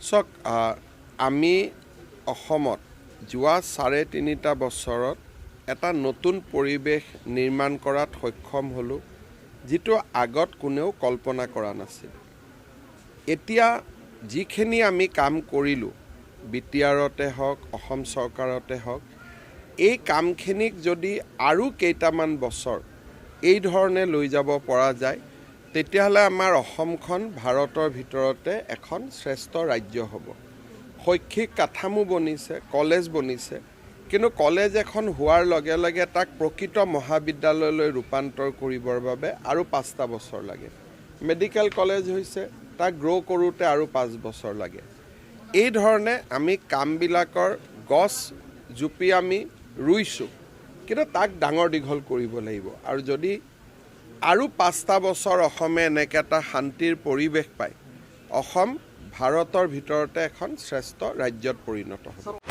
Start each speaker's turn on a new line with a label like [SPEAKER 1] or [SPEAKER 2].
[SPEAKER 1] চাওক আমি অসমত যোৱা ৩.৫ বছৰত এটা নতুন পৰিৱেশ নিৰ্মাণ কৰাত সক্ষম হ'লোঁ যিটো আগত কোনেও কল্পনা কৰা নাছিল। এতিয়া যিখিনি আমি কাম কৰিলোঁ বিটিআৰতে হওক অসম চৰকাৰতে হওক এই কামখিনিক যদি আৰু কেইটামান বছৰ এই ধৰণে লৈ যাব পৰা যায় তেতিয়াহ'লে আমাৰ অসমখন ভাৰতৰ ভিতৰতে এখন শ্ৰেষ্ঠ ৰাজ্য হ'ব। শৈক্ষিক কাঠামো বনিছে, কলেজ বনিছে, কিন্তু কলেজ এখন হোৱাৰ লগে লগে তাক প্ৰকৃত মহাবিদ্যালয়লৈ ৰূপান্তৰ কৰিবৰ বাবে আৰু 5টা বছৰ লাগে। মেডিকেল কলেজ হৈছে, তাক গ্ৰ' কৰোঁতে আৰু 5 বছৰ লাগে। এই ধৰণে আমি কামবিলাকৰ গছ জুপি আমি ৰুইছোঁ, কিন্তু তাক ডাঙৰ দীঘল কৰিব লাগিব। আৰু যদি আৰু 5টা বছৰ অসমে এনেকৈ এটা শান্তিৰ পৰিৱেশ পায়, অসম ভাৰতৰ ভিতৰতে এখন শ্ৰেষ্ঠ ৰাজ্যত পৰিণত হ'ব।